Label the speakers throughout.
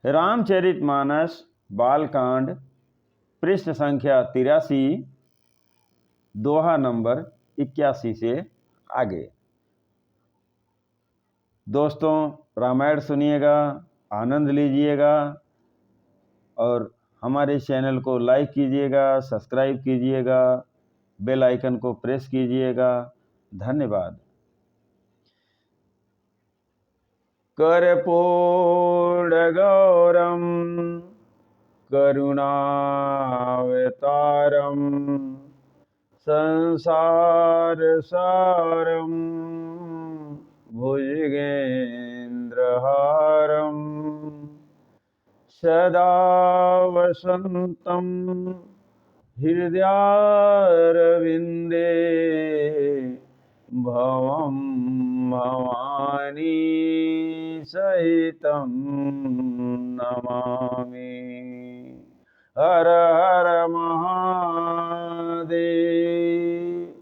Speaker 1: रामचरितमानस बालकांड पृष्ठ संख्या 83 दोहा नंबर 81 से आगे। दोस्तों, रामायण सुनिएगा, आनंद लीजिएगा और हमारे चैनल को लाइक कीजिएगा, सब्सक्राइब कीजिएगा, बेल आइकन को प्रेस कीजिएगा। धन्यवाद। कर्पूरगौरम करुणावतारम संसारसारम भुजगेन्द्रहारम सदा वसन्तं हृदयारविन्दे भवं भवानी सहितं नमामि। हर हर महादेव।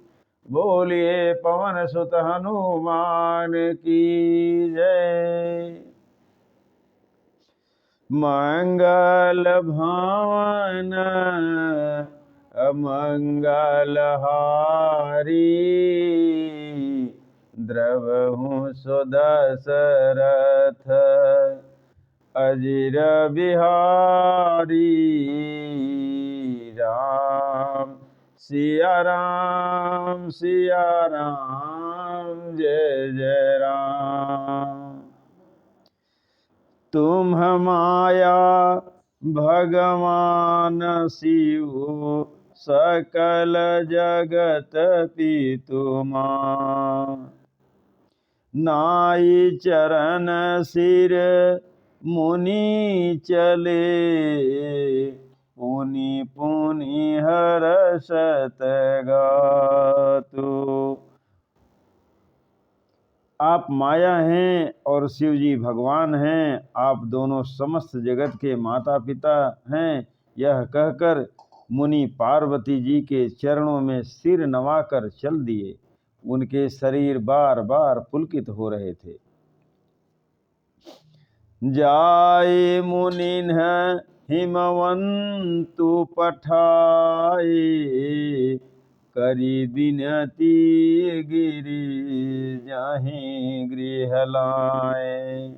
Speaker 1: बोलिए पवन सुत हनुमान की जय। मंगल भावन अमंगल हारी द्रवहु सुदशरथ अजिर बिहारी। राम सिया राम जय जय राम। तुम माया भगवान शिव सकल जगत पितुमा। नाई चरण सिर मुनि चले पुनि पुनि हर्षत गातु। आप माया हैं और शिव जी भगवान हैं। आप दोनों समस्त जगत के माता पिता हैं। यह कहकर मुनि पार्वती जी के चरणों में सिर नवाकर चल दिए। उनके शरीर बार बार पुलकित हो रहे थे। जाए मुनिन हिमवंतु पठाए करी बिनती गिरि जाहि गृह लाए।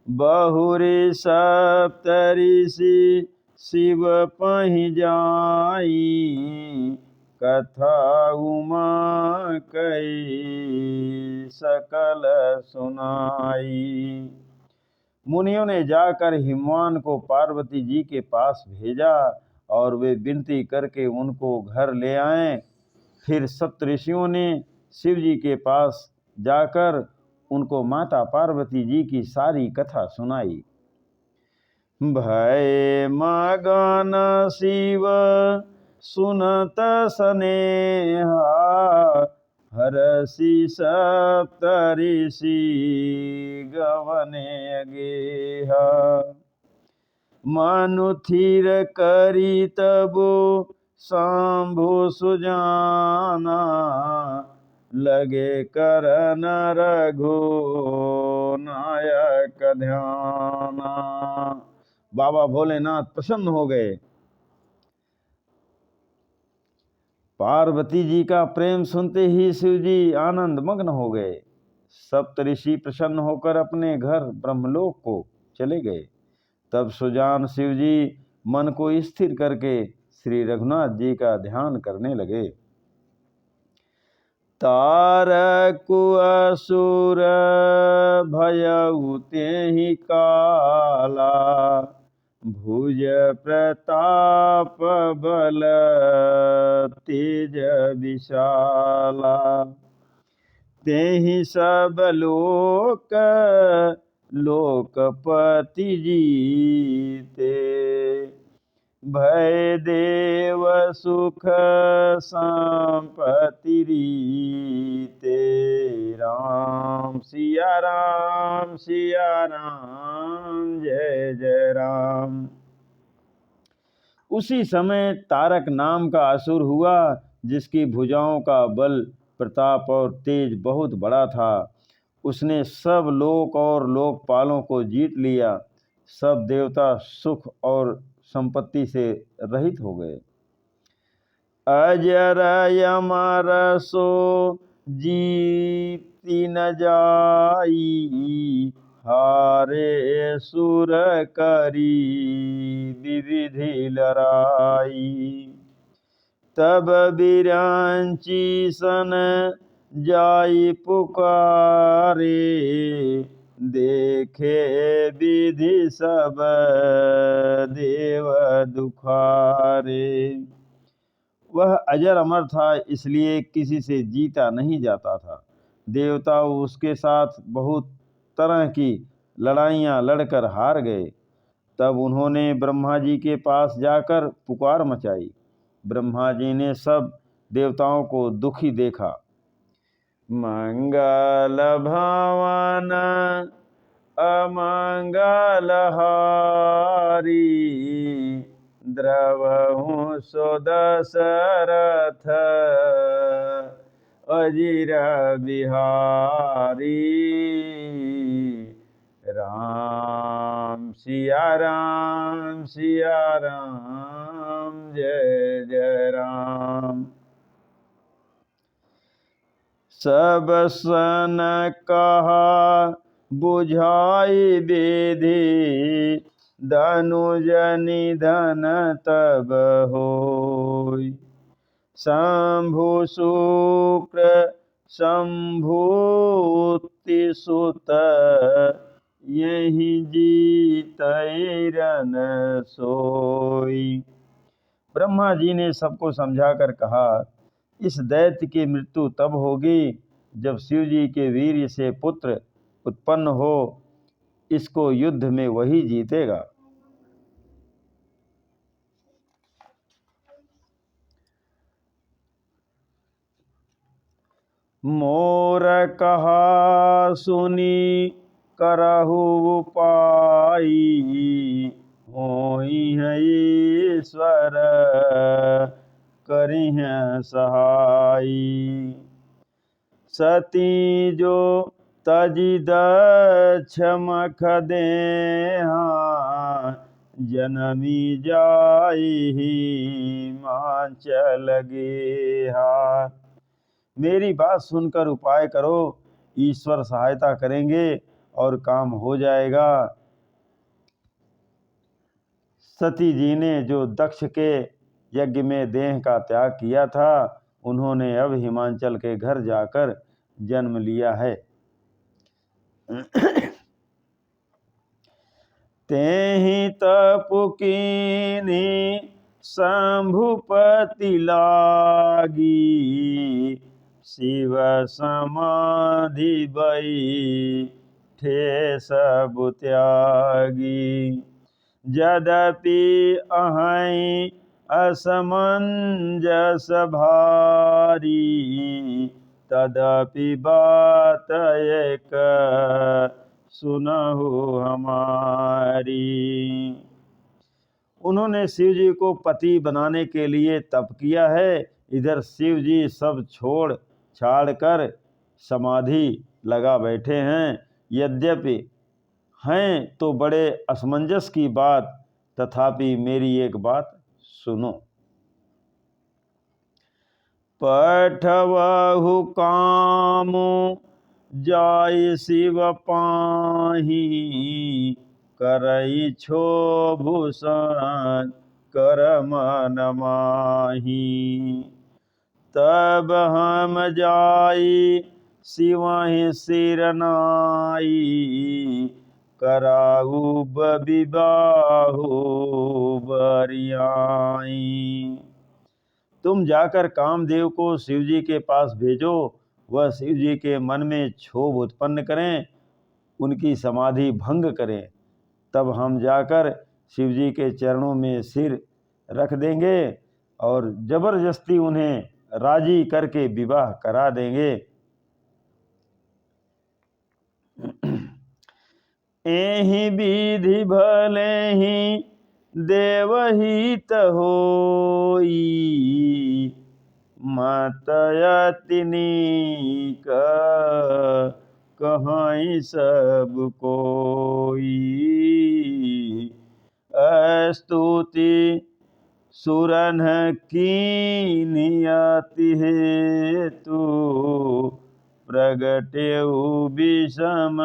Speaker 1: बहुरी सप्तऋषि शिव पहि जाई कथा उमा कई सकल सुनाई। मुनियों ने जाकर हिमवान को पार्वती जी के पास भेजा और वे विनती करके उनको घर ले आए। फिर सप्तऋषियों ने शिव जी के पास जाकर उनको माता पार्वती जी की सारी कथा सुनाई। भय मगन शिव सुनत स्नेहा हरषि सप्तऋषि गवने गेहा। मनु थिर करी तबो शंभु सुजाना लगे करन रघु नायक ध्याना। बाबा भोलेनाथ प्रसन्न हो गए। पार्वती जी का प्रेम सुनते ही शिव जी आनंद मग्न हो गए। सप्तऋषि प्रसन्न होकर अपने घर ब्रह्मलोक को चले गए। तब सुजान शिव जी मन को स्थिर करके श्री रघुनाथ जी का ध्यान करने लगे। तारकु असुर भयउ तेहि काला भुज प्रताप बल तेज विशाला। तेहि सब लोक लोकपति जीते भय देव सुख संपत्ति रीते। राम सिया राम जय जय राम। उसी समय तारक नाम का असुर हुआ जिसकी भुजाओं का बल प्रताप और तेज बहुत बड़ा था। उसने सब लोक और लोकपालों को जीत लिया। सब देवता सुख और संपत्ति से रहित हो गए। अजर अमर सो जीति न जाई, हारे सुर करी विविधि लड़ाई। तब बिरांची सन जाई पुकारे, देखे विधि सब देव दुखारे। वह अजर अमर था, इसलिए किसी से जीता नहीं जाता था। देवता उसके साथ बहुत तरह की लड़ाइयाँ लड़कर हार गए। तब उन्होंने ब्रह्मा जी के पास जाकर पुकार मचाई। ब्रह्मा जी ने सब देवताओं को दुखी देखा। मंगल भवन अमंगल हारी, द्रवहु सो दशरथ अजिर बिहारी। राम सिया राम जय जय राम। सब सन कहा बुझाई विधि, धनुज निधन तब होई। शंभु शुक्र शंभूति सुत, यही जीतै रन सोई। ब्रह्मा जी ने सबको समझाकर कहा, इस दैत्य की मृत्यु तब होगी जब शिव जी के वीर्य से पुत्र उत्पन्न हो। इसको युद्ध में वही जीतेगा। मोर कहा सुनी करहु उपाई, होई है ईश्वर करिहं सहाई। सती जो तजि दक्ष मख देहा, जनमी जाई हिमाचल गेहा। मेरी बात सुनकर उपाय करो, ईश्वर सहायता करेंगे और काम हो जाएगा। सती जी ने जो दक्ष के यज्ञ में देह का त्याग किया था, उन्होंने अब हिमाचल के घर जाकर जन्म लिया है। तेहि तपु कीन्ही शंभुपति लागी, शिव समाधि बैठे सब त्यागी। यद्यपि अहै असमंजस भारी, तदपि बात एक सुनहु हमारी। उन्होंने शिव जी को पति बनाने के लिए तप किया है। इधर शिव जी सब छोड़ छाड़ कर समाधि लगा बैठे हैं। यद्यपि हैं तो बड़े असमंजस की बात, तथापि मेरी एक बात सुनो। पठवहु काम जाय शिव पाही, करई क्षोभूषण कर मन माही। तब हम जाई शिवहि सिर नाई, कराऊ विबाहु बरियाई। तुम जाकर कामदेव को शिव जी के पास भेजो, वह शिव जी के मन में क्षोभ उत्पन्न करें, उनकी समाधि भंग करें। तब हम जाकर शिव जी के चरणों में सिर रख देंगे और जबरदस्ती उन्हें राजी करके विवाह करा देंगे। एहि विधि भले ही देवहित होई, मत अति नीक कहाई सब कोई। स्तुति सुरन की नियति हेतु प्रगटेउ विषम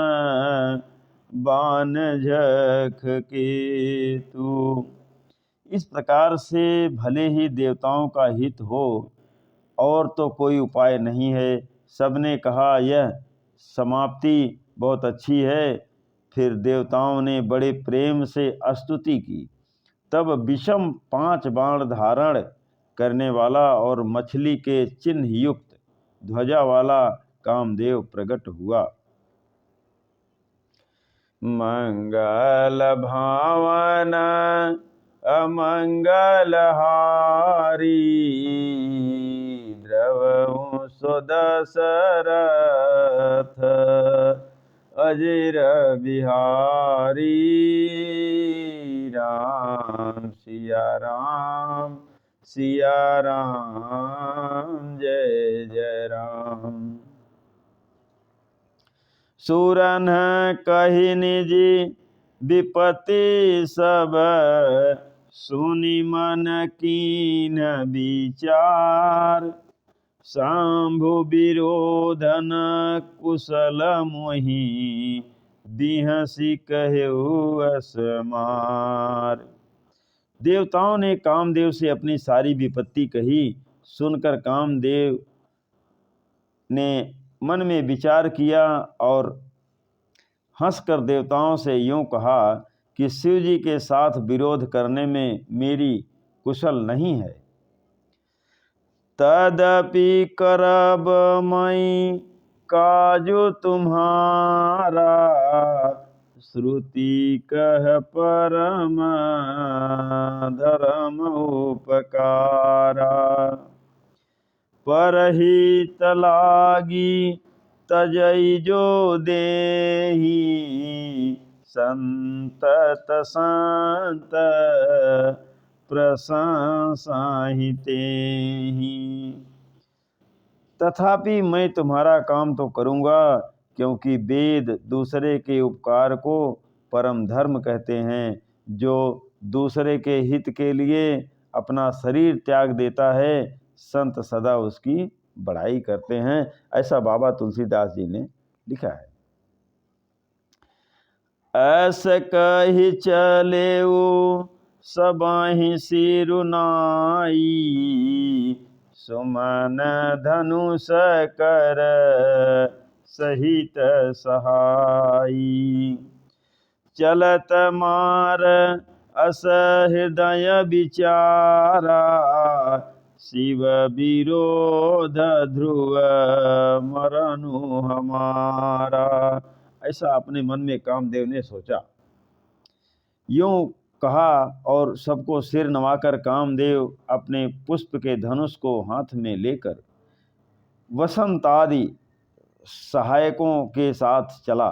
Speaker 1: बान झख केतु। इस प्रकार से भले ही देवताओं का हित हो और तो कोई उपाय नहीं है। सबने कहा यह समाप्ति बहुत अच्छी है। फिर देवताओं ने बड़े प्रेम से स्तुति की। तब विषम 5 बाण धारण करने वाला और मछली के चिन्ह युक्त ध्वजा वाला कामदेव प्रकट हुआ। मंगल भावन अमंगल हारी द्रवहु सुदशरथ अजर बिहारी राम सिया राम जय जय राम। सुरन कहि निज विपत्ति सब सुनि मन कीन विचार शंभु विरोधन कुशल मोहि बिहसी कहेउ असमार। देवताओं ने कामदेव से अपनी सारी विपत्ति कही। सुनकर कामदेव ने मन में विचार किया और हंसकर देवताओं से यूं कहा कि शिव जी के साथ विरोध करने में मेरी कुशल नहीं है। तदपि करब मैं काजु तुम्हारा श्रुति कह परम धर्म उपकारा परहित लागी तजई जो देहि संतत संत प्रशंसा ही तेहि। तथापि मैं तुम्हारा काम तो करूँगा, क्योंकि वेद दूसरे के उपकार को परम धर्म कहते हैं। जो दूसरे के हित के लिए अपना शरीर त्याग देता है, संत सदा उसकी बड़ाई करते हैं। ऐसा बाबा तुलसीदास जी ने लिखा है। ऐसे कही चलेऊ सबहि सिरुनाई सुमन धनुष कर सहित सहाई चलत मार अस हृदय विचारा शिव विरोध ध्रुव मरनु हमारा। ऐसा अपने मन में कामदेव ने सोचा। यूं कहा और सबको सिर नवाकर कामदेव अपने पुष्प के धनुष को हाथ में लेकर वसंत आदि सहायकों के साथ चला।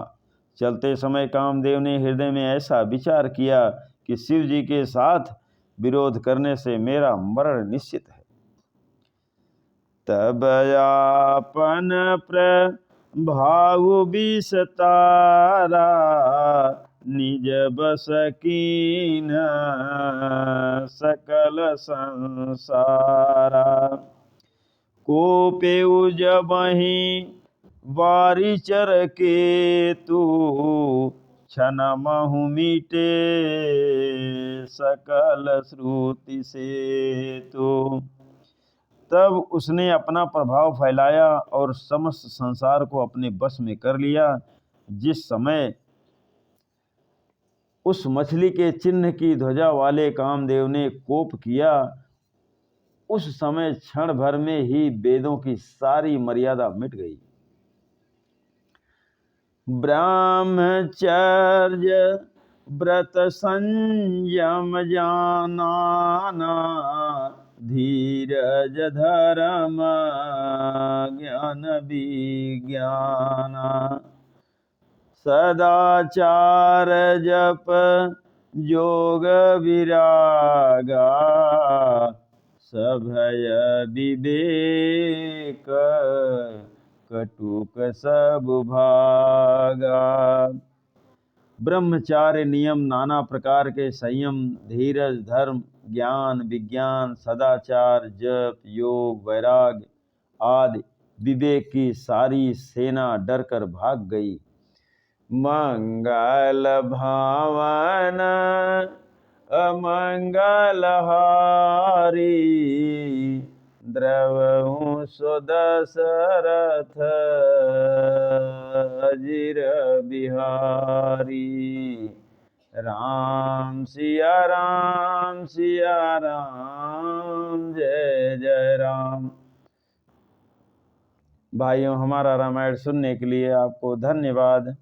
Speaker 1: चलते समय कामदेव ने हृदय में ऐसा विचार किया कि शिव जी के साथ विरोध करने से मेरा मरण निश्चित है। तब आपन प्रभाव विस्तारा निज बस कीन सकल संसारा कोपेउ जबहि वारिचर केतु क्षण महु मिटे सकल श्रुति सेतु। तब उसने अपना प्रभाव फैलाया और समस्त संसार को अपने बस में कर लिया। जिस समय उस मछली के चिन्ह की ध्वजा वाले कामदेव ने कोप किया, उस समय क्षण भर में ही वेदों की सारी मर्यादा मिट गई। ब्रह्मचर्य व्रत संयम जानाना धीरज धर्म ज्ञान विज्ञाना सदाचार जप योग विरागा सभय विवेक कटुक सब भागा। ब्रह्मचार्य नियम, नाना प्रकार के संयम, धीरज, धर्म, ज्ञान, विज्ञान, सदाचार, जप, योग, वैराग्य आदि विवेक की सारी सेना डर कर भाग गई। मंगल भावन अमंगल हारी, द्रवहु सुदशरथ अजिर बिहारी। राम सिया राम, सिया राम, जय जय राम। भाइयों, हमारा रामायण सुनने के लिए आपको धन्यवाद।